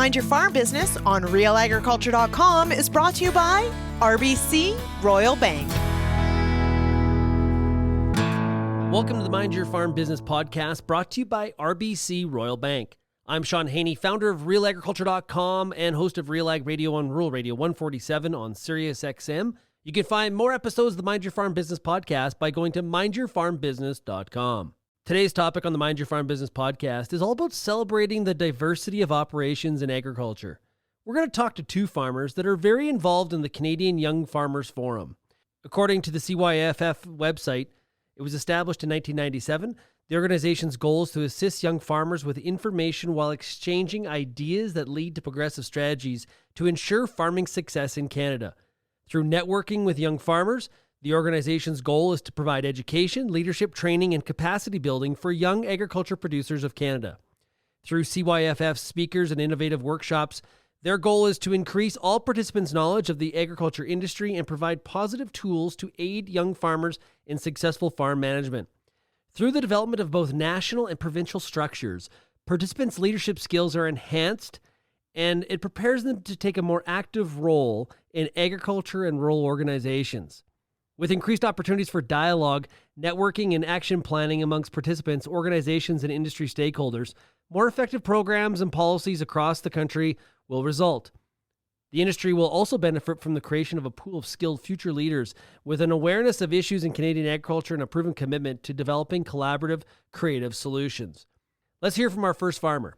Mind Your Farm Business on RealAgriculture.com is brought to you by RBC Royal Bank. Welcome to the Mind Your Farm Business podcast, brought to you by RBC Royal Bank. I'm Shaun Haney, founder of RealAgriculture.com and host of Real Ag Radio on Rural Radio 147 on Sirius XM. You can find more episodes of the Mind Your Farm Business podcast by going to mindyourfarmbusiness.com. Today's topic on the Mind Your Farm Business podcast is all about celebrating the diversity of operations in agriculture. We're going to talk to two farmers that are very involved in the Canadian Young Farmers Forum. According to the CYFF website, it was established in 1997. The organization's goal is to assist young farmers with information while exchanging ideas that lead to progressive strategies to ensure farming success in Canada. Through networking with young farmers, the organization's goal is to provide education, leadership training, and capacity building for young agriculture producers of Canada. Through CYFF speakers and innovative workshops, their goal is to increase all participants' knowledge of the agriculture industry and provide positive tools to aid young farmers in successful farm management. Through the development of both national and provincial structures, participants' leadership skills are enhanced, and it prepares them to take a more active role in agriculture and rural organizations. With increased opportunities for dialogue, networking, and action planning amongst participants, organizations, and industry stakeholders, more effective programs and policies across the country will result. The industry will also benefit from the creation of a pool of skilled future leaders with an awareness of issues in Canadian agriculture and a proven commitment to developing collaborative, creative solutions. Let's hear from our first farmer.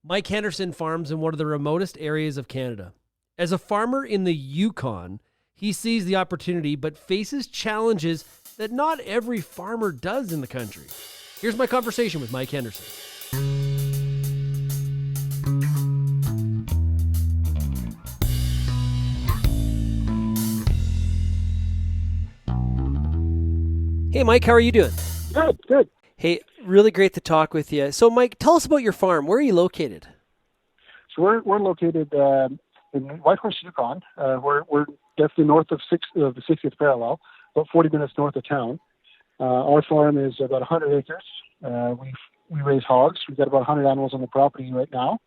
Mike Henderson farms in one of the remotest areas of Canada. As a farmer in the Yukon, he sees the opportunity but faces challenges that not every farmer does in the country. Here's my conversation with Mike Henderson. Hey, Mike, how are you doing? Good. Hey, really great to talk with you. So, Mike, tell us about your farm. Where are you located? So we're located in Whitehorse, Yukon. We're definitely north of the 60th parallel, about 40 minutes north of town. Our farm is about 100 acres. We raise hogs. We've got about 100 animals on the property right now.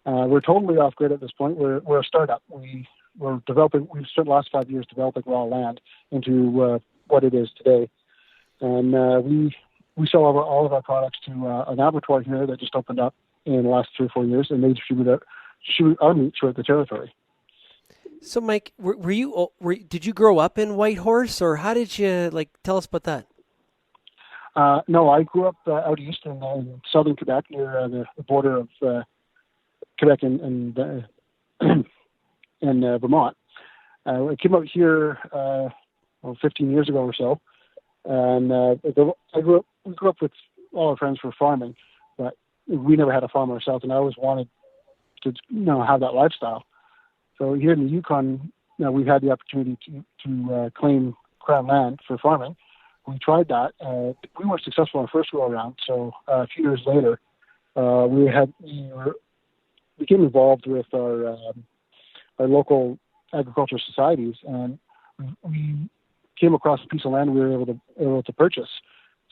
We're totally off grid at this point. We're a startup. We're developing. We've spent the last 5 years developing raw land into what it is today, and we sell all of our products to an abattoir here that just opened up in the last 3 or 4 years, and they distribute our meat throughout the territory. So, Mike, did you grow up in Whitehorse, or how did you, tell us about that? No, I grew up out east in southern Quebec, near the border of Quebec and Vermont. I came out here 15 years ago or so, and we grew up with all our friends were farming, but we never had a farm ourselves, and I always wanted to have that lifestyle. So here in the Yukon, we've had the opportunity to claim Crown land for farming. We tried that. We weren't successful in our first go around. So a few years later, we became involved with our local agriculture societies, and we came across a piece of land we were able to purchase.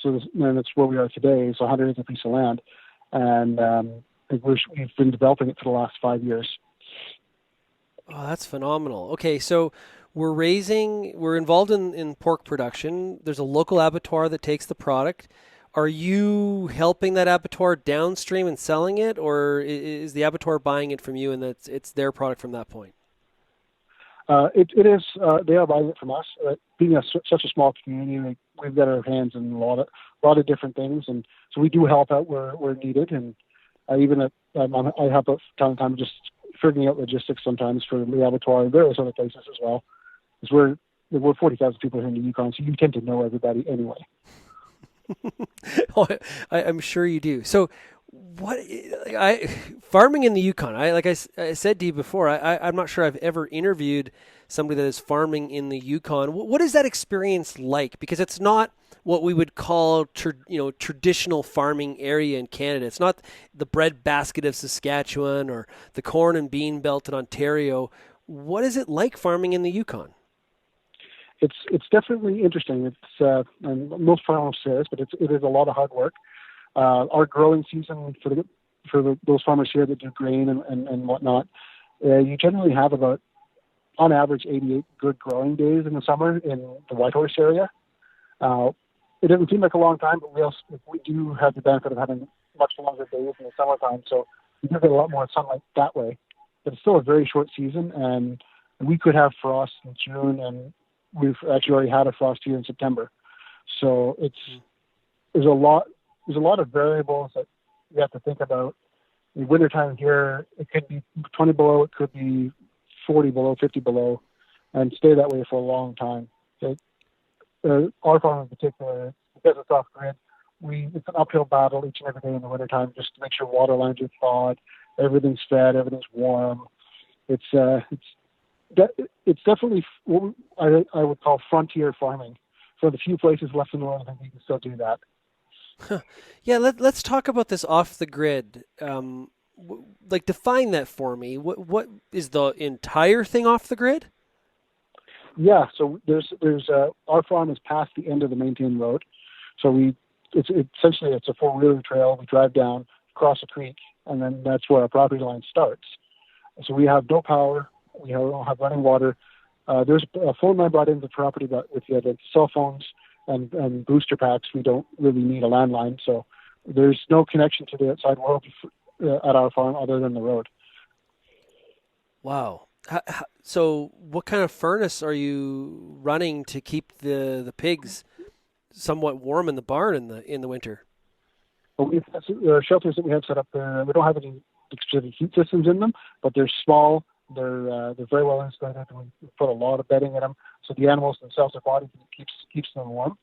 So that's where we are today. It's a 100-acre piece of land, and we've been developing it for the last 5 years. Oh, that's phenomenal. Okay, so we're involved in pork production. There's a local abattoir that takes the product. Are you helping that abattoir downstream and selling it, or is the abattoir buying it from you and it's their product from that point? It is. They are buying it from us. Being such a small community, we've got our hands in a lot of different things, and so we do help out where needed. And I help out from time to time, just figuring out logistics sometimes for the abattoir and various other places as well. Because we're 40,000 people here in the Yukon, so you tend to know everybody anyway. Oh, I'm sure you do. So, farming in the Yukon? I said to you before, I'm not sure I've ever interviewed somebody that is farming in the Yukon. What is that experience like? Because it's not what we would call traditional farming area in Canada. It's not the breadbasket of Saskatchewan or the corn and bean belt in Ontario. What is it like farming in the Yukon? It's definitely interesting. And most farmers say this, but it is a lot of hard work. Our growing season for those farmers here that do grain and whatnot, you generally have about, on average, 88 good growing days in the summer in the Whitehorse area. It doesn't seem like a long time, but we do have the benefit of having much longer days in the summertime, so you do get a lot more sunlight that way. But it's still a very short season, and we could have frost in June, and we've actually already had a frost here in September. So there's a lot of variables that you have to think about. In wintertime here, it could be 20 below, it could be 40 below, 50 below, and stay that way for a long time. Our farm in particular, because it's off grid, it's an uphill battle each and every day in the wintertime just to make sure water lines are thawed, everything's fed, everything's warm. It's definitely what I would call frontier farming. For the few places left in the world, I think we can still do that. Yeah, let's talk about this off the grid. Define that for me. What is the entire thing off the grid? Yeah, so there's our farm is past the end of the maintained road, so it's essentially a 4-wheeler trail. We drive down, cross a creek, and then that's where our property line starts. So we have no power, we don't have running water. There's a phone line brought into the property, but with the cell phones and booster packs, we don't really need a landline. So there's no connection to the outside world at our farm other than the road. Wow. So what kind of furnace are you running to keep the pigs somewhat warm in the barn in the winter? Well, the shelters that we have set up there, we don't have any specific heat systems in them, but they're small. They're very well insulated. We put a lot of bedding in them, so the animals themselves, their body keeps them warm.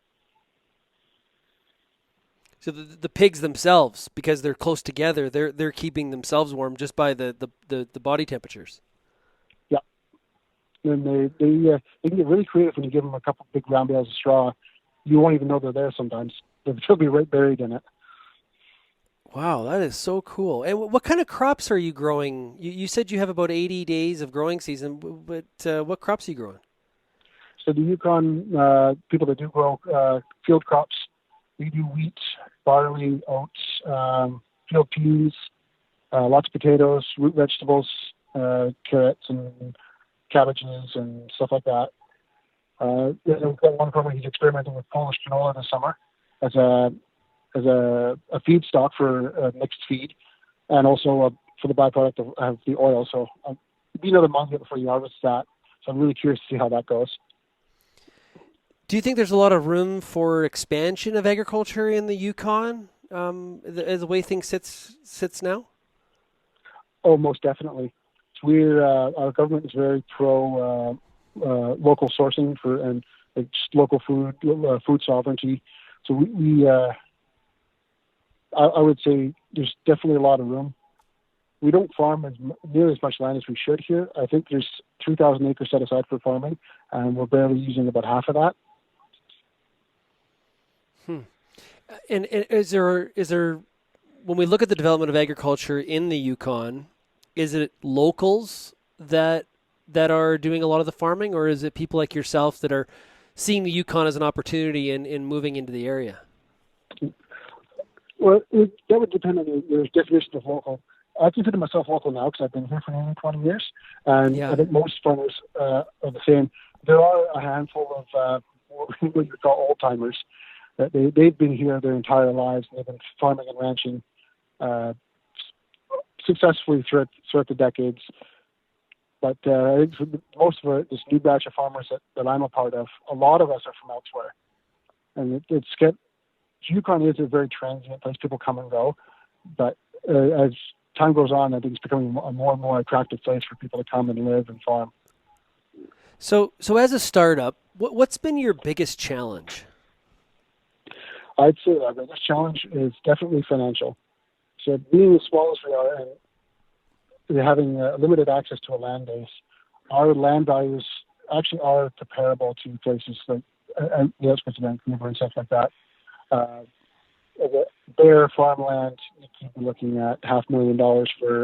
So the pigs themselves, because they're close together, they're keeping themselves warm just by the body temperatures. Yeah, and they can get really creative when you give them a couple big round bales of straw. You won't even know they're there sometimes. They'll be right buried in it. Wow, that is so cool. And what kind of crops are you growing? You said you have about 80 days of growing season, but what crops are you growing? So the Yukon people that do grow field crops, we do wheat, barley, oats, field peas, lots of potatoes, root vegetables, carrots and cabbages and stuff like that. We've got one farmer, he's experimenting with Polish canola this summer as a feedstock for mixed feed, and also for the byproduct of the oil. So it'll be another month before you harvest that. So I'm really curious to see how that goes. Do you think there's a lot of room for expansion of agriculture in the Yukon as the way things sits now? Oh, most definitely. Our government is very pro local sourcing and just local food sovereignty. So I would say there's definitely a lot of room. We don't farm nearly as much land as we should here. I think there's 3,000 acres set aside for farming, and we're barely using about half of that. And is there when we look at the development of agriculture in the Yukon, is it locals that are doing a lot of the farming, or is it people like yourself that are seeing the Yukon as an opportunity and moving into the area? Well, that would depend on your definition of local. I consider myself local now because I've been here for nearly 20 years, and I think most farmers are the same. There are a handful of what you call old-timers. They've been here their entire lives, and they've been farming and ranching successfully throughout the decades. But I think for most of this new batch of farmers that I'm a part of, a lot of us are from elsewhere. And Yukon is a very transient place. People come and go. But as time goes on, I think it's becoming a more and more attractive place for people to come and live and farm. So as a startup, what's been your biggest challenge? I'd say our biggest challenge is definitely financial. So being as small as we are and having limited access to a land base, our land values actually are comparable to places like the outskirts of Vancouver and stuff like that. Bare farmland, you could be looking at $500,000 for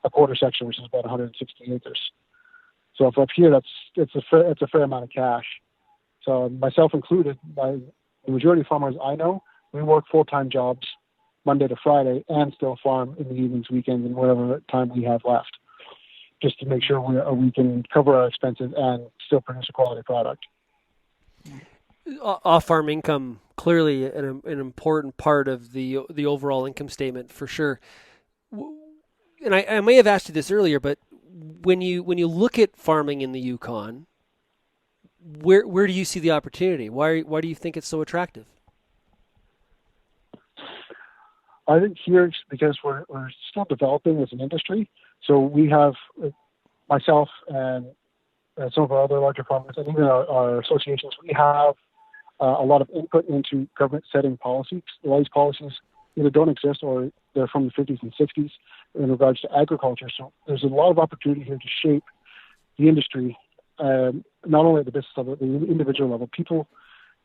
a quarter section, which is about 160 acres. So if up here, it's a fair amount of cash. So myself included, the majority of farmers I know, we work full-time jobs Monday to Friday and still farm in the evenings, weekends, and whatever time we have left, just to make sure we can cover our expenses and still produce a quality product. Off-farm income, clearly an important part of the overall income statement for sure. And I may have asked you this earlier, but when you look at farming in the Yukon, where do you see the opportunity? Why do you think it's so attractive? I think here it's because we're still developing as an industry. So we have myself and some of our other larger farmers, and even our associations, we have a lot of input into government setting policies. A lot of these policies either don't exist or they're from the 50s and 60s in regards to agriculture. So there's a lot of opportunity here to shape the industry, not only at the business level, but the individual level. People,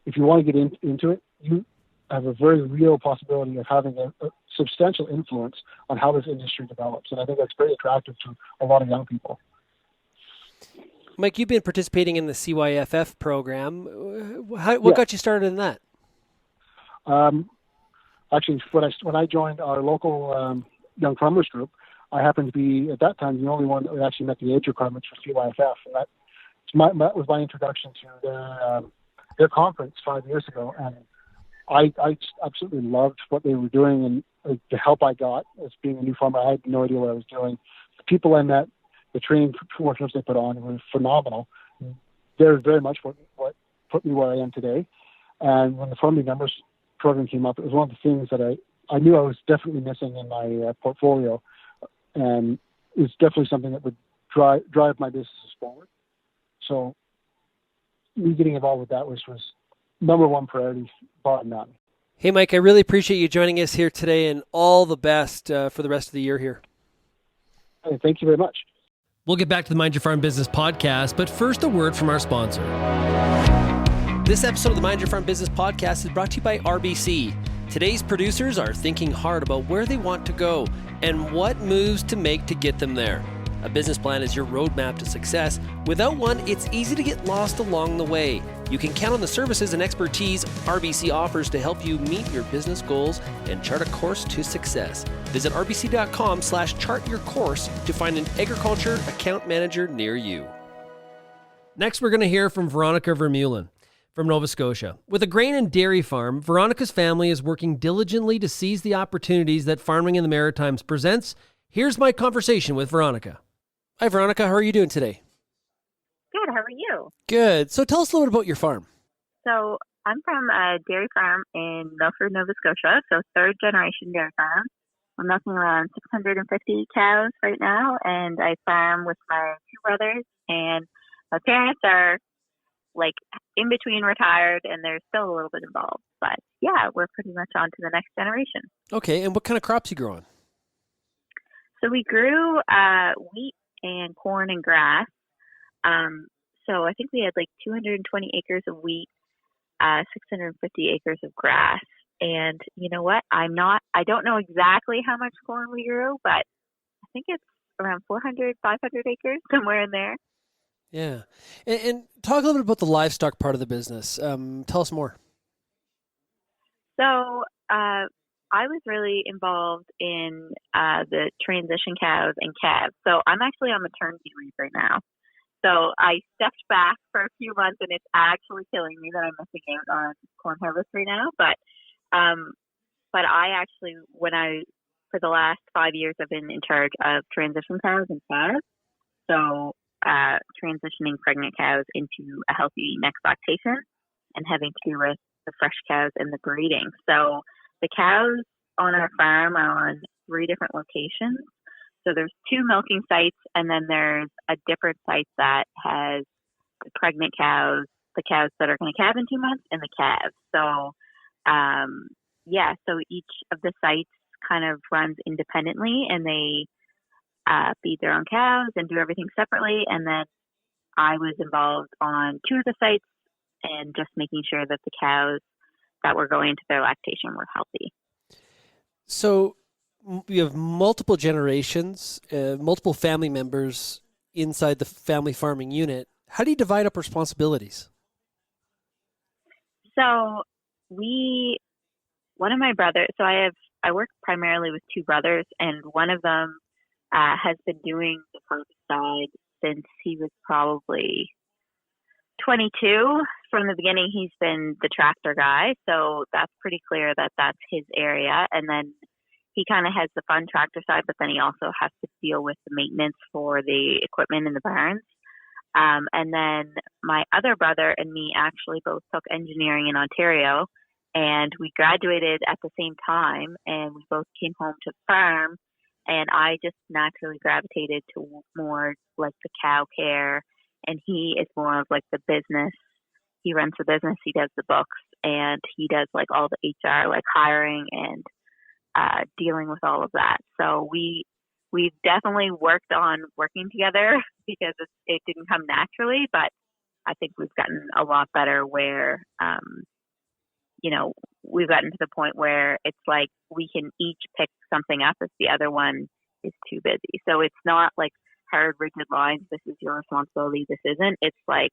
if you want to get into it, you have a very real possibility of having a substantial influence on how this industry develops. And I think that's very attractive to a lot of young people. Mike, you've been participating in the CYFF program. What got you started in that? Actually, when I joined our local young farmers group, I happened to be, at that time, the only one that actually met the age requirements for CYFF. And that was my introduction to their conference 5 years ago. And I absolutely loved what they were doing, and the help I got as being a new farmer. I had no idea what I was doing. The people I met, the training workshops they put on were phenomenal. They're very much what put me where I am today. And when the farming members program came up, it was one of the things that I knew I was definitely missing in my portfolio, and it was definitely something that would drive my businesses forward. So me getting involved with that was number one priority, bar none. Hey, Mike, I really appreciate you joining us here today, and all the best for the rest of the year here. Hey, thank you very much. We'll get back to the Mind Your Farm Business podcast, but first a word from our sponsor. This episode of the Mind Your Farm Business podcast is brought to you by RBC. Today's producers are thinking hard about where they want to go and what moves to make to get them there. A business plan is your roadmap to success. Without one, it's easy to get lost along the way. You can count on the services and expertise RBC offers to help you meet your business goals and chart a course to success. Visit rbc.com/chartyourcourse to find an agriculture account manager near you. Next, we're going to hear from Veronica Vermeulen from Nova Scotia. With a grain and dairy farm, Veronica's family is working diligently to seize the opportunities that farming in the Maritimes presents. Here's my conversation with Veronica. Hi, Veronica. How are you doing today? Good. How are you? Good. So tell us a little bit about your farm. So I'm from a dairy farm in Milford, Nova Scotia, so third generation dairy farm. I'm milking around 650 cows right now, and I farm with my two brothers, and my parents are like in between retired, and they're still a little bit involved. But yeah, we're pretty much on to the next generation. Okay. And what kind of crops you growing? So we grew wheat and corn and grass. So I think we had like 220 acres of wheat, 650 acres of grass. And you know what? I don't know exactly how much corn we grew, but I think it's around 400, 500 acres, somewhere in there. Yeah. And talk a little bit about the livestock part of the business. Tell us more. So I was really involved in the transition cows and calves. So I'm actually on maternity leave right now. So I stepped back for a few months, and it's actually killing me that I'm missing out on corn harvest right now. But I actually, for the last 5 years, I've been in charge of transition cows and calves. So transitioning pregnant cows into a healthy next lactation and having to do with the fresh cows and the breeding. So the cows on our farm are on 3 different locations. So there's 2 milking sites, and then there's a different site that has the pregnant cows, the cows that are going to calve in 2 months, and the calves. So, so each of the sites kind of runs independently, and they feed their own cows and do everything separately. And then I was involved on 2 of the sites and just making sure that the cows that were going into their lactation were healthy. So you have multiple generations, multiple family members inside the family farming unit. How do you divide up responsibilities? So one of my brothers, so I have I work primarily with two brothers, and one of them has been doing the herbicide since he was probably 22. From the beginning, he's been the tractor guy, so that's pretty clear that that's his area. And then he kind of has the fun tractor side, but then he also has to deal with the maintenance for the equipment in the barns. And then my other brother and me actually both took engineering in Ontario, and we graduated at the same time, and we both came home to the farm, and I just naturally gravitated to more like the cow care, and he is more of like the business. He runs the business, he does the books, and he does like all the HR, like hiring and dealing with all of that. So we've definitely worked on working together because it didn't come naturally, but I think we've gotten a lot better where, we've gotten to the point where it's like we can each pick something up if the other one is too busy. So it's not like hard, rigid lines. This is your responsibility. This isn't. It's like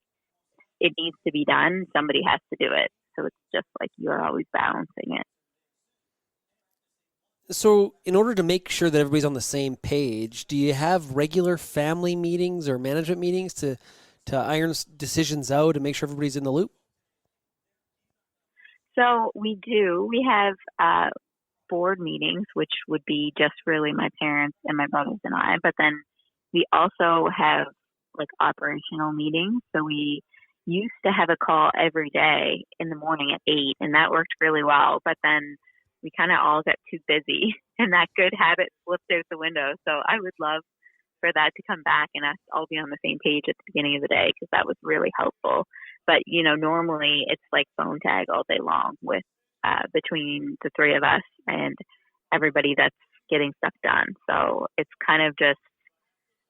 it needs to be done. Somebody has to do it. So it's just like you're always balancing it. So in order to make sure that everybody's on the same page, do you have regular family meetings or management meetings to iron decisions out and make sure everybody's in the loop? So we do. We have board meetings, which would be just really my parents and my brothers and I. But then we also have like operational meetings. So we used to have a call every day in the morning at 8, and that worked really well. But then we kind of all got too busy, and that good habit slipped out the window. So I would love for that to come back and us all be on the same page at the beginning of the day, because that was really helpful. But, normally it's like phone tag all day long with between the three of us and everybody that's getting stuff done. So it's kind of just,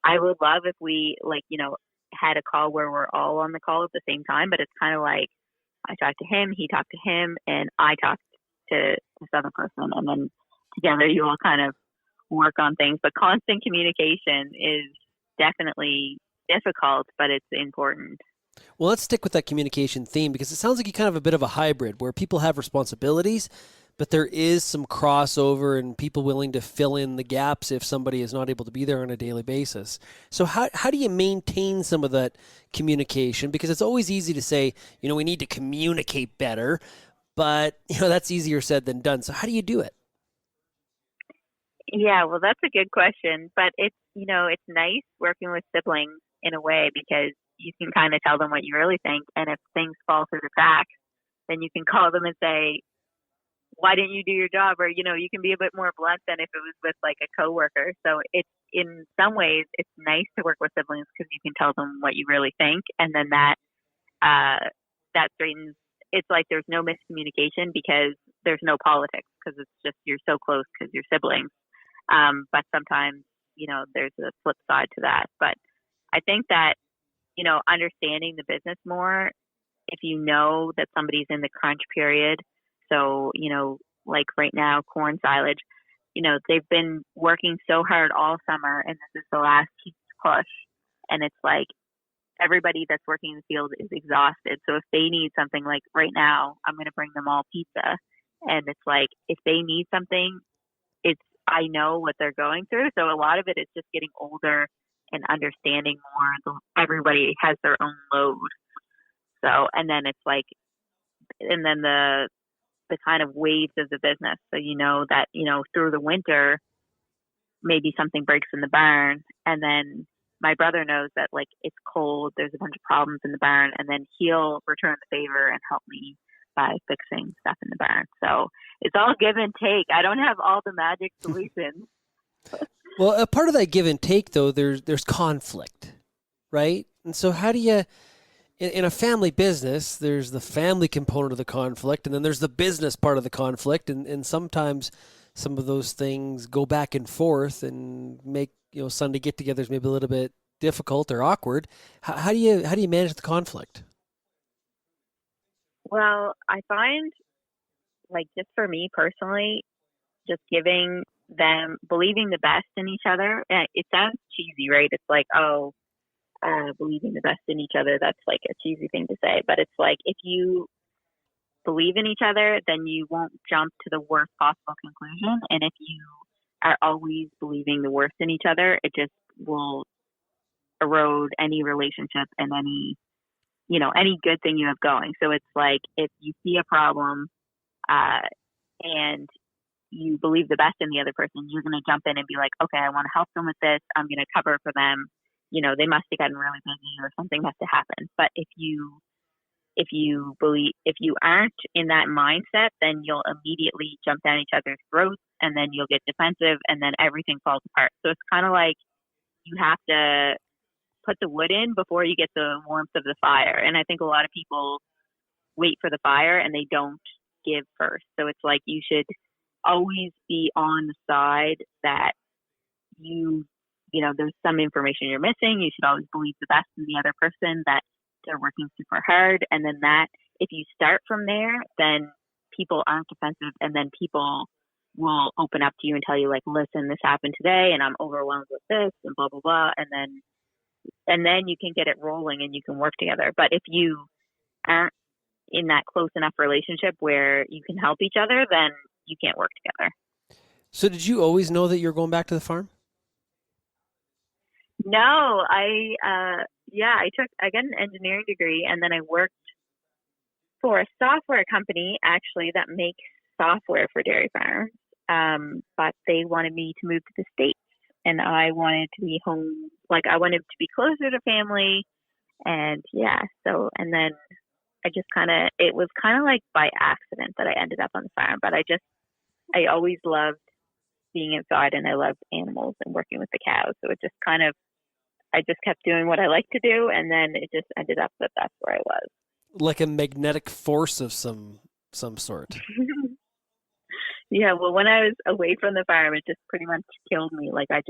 I would love if we had a call where we're all on the call at the same time, but it's kind of like I talked to him, he talked to him, and I talked to this other person, and then together you all kind of work on things. But constant communication is definitely difficult, but it's important. Well, let's stick with that communication theme, because it sounds like you kind of a bit of a hybrid where people have responsibilities, but there is some crossover and people willing to fill in the gaps if somebody is not able to be there on a daily basis. So how do you maintain some of that communication? Because it's always easy to say, we need to communicate better, but that's easier said than done. So how do you do it? Yeah, well, that's a good question, but it's nice working with siblings in a way, because you can kind of tell them what you really think. And if things fall through the cracks, then you can call them and say, why didn't you do your job? Or, you can be a bit more blunt than if it was with like a coworker. So it's, in some ways, it's nice to work with siblings because you can tell them what you really think. And then that straightens, it's like there's no miscommunication because there's no politics, because it's just, you're so close because you're siblings. But sometimes, there's a flip side to that. But I think that, understanding the business more, if you know that somebody's in the crunch period, so, like right now, corn silage, they've been working so hard all summer, and this is the last huge push. And it's like everybody that's working in the field is exhausted. So if they need something, like right now, I'm going to bring them all pizza. And it's like, if they need something, I know what they're going through. So a lot of it is just getting older and understanding more. Everybody has their own load. So, and then it's like, and then the kind of waves of the business. So that, through the winter, maybe something breaks in the barn, and then my brother knows that like it's cold, there's a bunch of problems in the barn, and then he'll return the favor and help me by fixing stuff in the barn. So it's all give and take. I don't have all the magic solutions. Well, a part of that give and take, though, there's conflict, right? And so how do you, in a family business, there's the family component of the conflict, and then there's the business part of the conflict, and sometimes some of those things go back and forth and make Sunday get-togethers maybe a little bit difficult or awkward. How do you manage the conflict? Well, I find, like, just for me personally, just giving them, believing the best in each other. It sounds cheesy, right? It's like, believing the best in each other. That's like a cheesy thing to say, but it's like, if you believe in each other, then you won't jump to the worst possible conclusion. And if you are always believing the worst in each other, it just will erode any relationship and any good thing you have going. So it's like, if you see a problem and you believe the best in the other person, you're going to jump in and be like, okay, I want to help them with this. I'm going to cover for them. They must have gotten really busy or something must have happened. But if you aren't in that mindset, then you'll immediately jump down each other's throats, and then you'll get defensive, and then everything falls apart. So it's kind of like you have to put the wood in before you get the warmth of the fire. And I think a lot of people wait for the fire and they don't give first. So it's like you should always be on the side that there's some information you're missing. You should always believe the best in the other person, that they're working super hard. And then that, if you start from there, then people aren't defensive, and then people will open up to you and tell you, like, listen, this happened today and I'm overwhelmed with this and blah, blah, blah. And then you can get it rolling and you can work together. But if you aren't in that close enough relationship where you can help each other, then you can't work together. So did you always know that you were going back to the farm? No, I got an engineering degree, and then I worked for a software company actually that makes software for dairy farms. But they wanted me to move to the States, and I wanted to be home. Like, I wanted to be closer to family. And and then it was kind of like by accident that I ended up on the farm. But I always loved being inside, and I loved animals and working with the cows. So it just I just kept doing what I like to do, and then it just ended up that that's where I was. Like a magnetic force of some sort. Yeah, well, when I was away from the farm, it just pretty much killed me. Like, I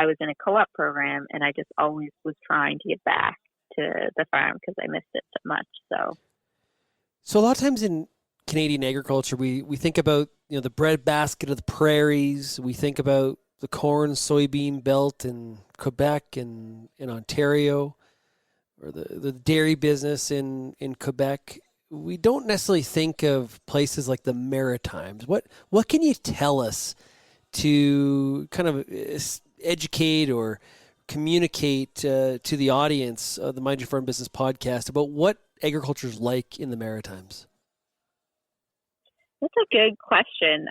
was in a co-op program, and I just always was trying to get back to the farm because I missed it so much. So a lot of times in Canadian agriculture, we think about the breadbasket of the prairies. We think about the corn, soybean belt in Quebec and in Ontario, or the dairy business in Quebec. We don't necessarily think of places like the Maritimes. What can you tell us to kind of educate or communicate to the audience of the Mind Your Farm Business podcast about what agriculture is like in the Maritimes? That's a good question.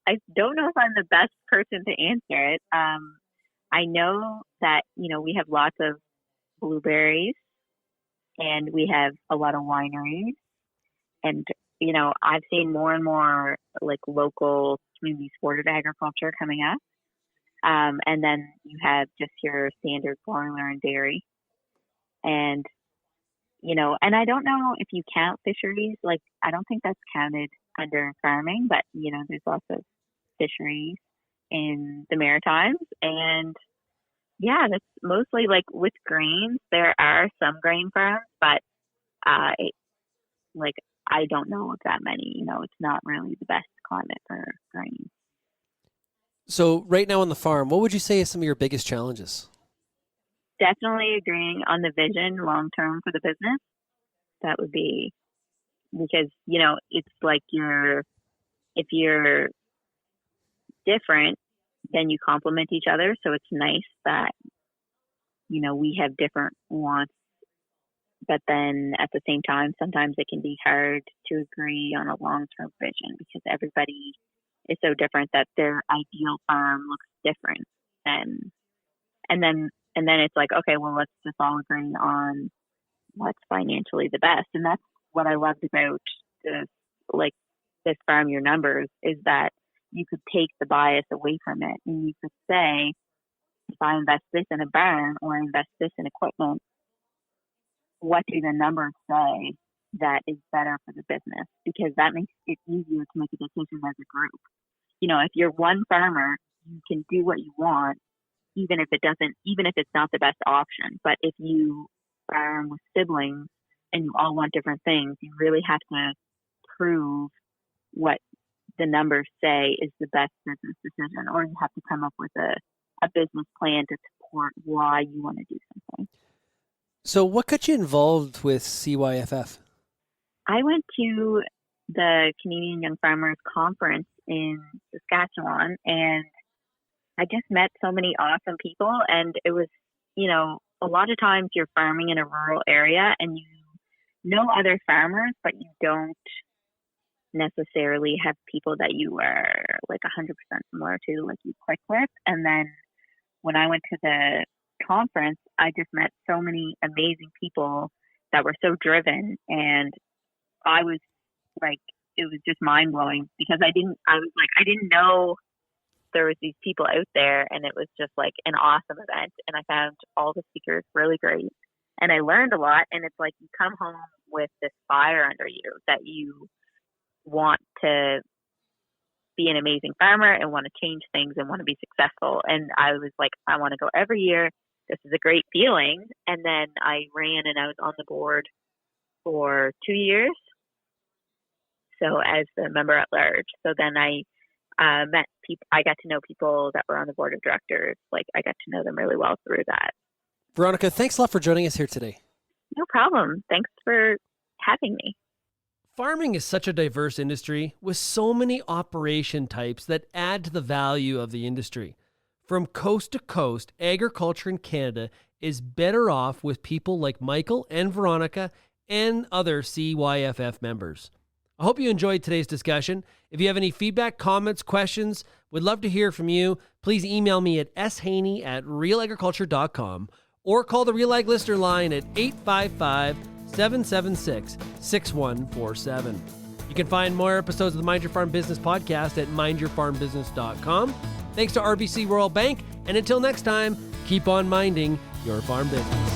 I don't know if I'm the best person to answer it. I know that, we have lots of blueberries, and we have a lot of wineries. And, I've seen more and more like local community supported agriculture coming up. And then you have just your standard broiler and dairy. And, and I don't know if you count fisheries. Like, I don't think that's counted under farming, but, there's lots of fisheries in the Maritimes. And that's mostly like with grains. There are some grain farms, but I don't know of that many. It's not really the best climate for grains. So right now on the farm, what would you say is some of your biggest challenges? Definitely agreeing on the vision long term for the business. That would be, because, it's like if you're different, then you complement each other. So it's nice that, we have different wants, but then at the same time, sometimes it can be hard to agree on a long-term vision because everybody is so different that their ideal farm looks different. And then it's like, okay, well, let's just all agree on what's financially the best. And that's what I loved about this Farm Your Numbers, is that you could take the bias away from it, and you could say, if I invest this in a barn or invest this in equipment, what do the numbers say that is better for the business? Because that makes it easier to make a decision as a group. If you're one farmer, you can do what you want, even if it's not the best option. But if you farm with siblings and you all want different things, you really have to prove what the numbers say is the best business decision, or you have to come up with a business plan to support why you want to do something. So what got you involved with CYFF? I went to the Canadian Young Farmers Conference in Saskatchewan, and I just met so many awesome people. And it was, a lot of times you're farming in a rural area and you know other farmers, but you don't necessarily have people that you are like 100% similar to, like you click with. And then when I went to the conference, I just met so many amazing people that were so driven, and I was like, it was just mind blowing because I didn't know there was these people out there, and it was just like an awesome event. And I found all the speakers really great, and I learned a lot. And it's like you come home with this fire under you that you want to be an amazing farmer and want to change things and want to be successful. And I was like, I want to go every year. This is a great feeling. And then I ran and I was on the board for 2 years. So as the member at large. So then I met people, I got to know people that were on the board of directors. Like I got to know them really well through that. Veronica, thanks a lot for joining us here today. No problem. Thanks for having me. Farming is such a diverse industry with so many operation types that add to the value of the industry. From coast to coast, agriculture in Canada is better off with people like Michael and Veronica and other CYFF members. I hope you enjoyed today's discussion. If you have any feedback, comments, questions, we'd love to hear from you. Please email me at shaney@realagriculture.com or call the Real Ag listener line at 855-776-6147. You can find more episodes of the Mind Your Farm Business podcast at mindyourfarmbusiness.com. Thanks to RBC Royal Bank, and until next time, keep on minding your farm business.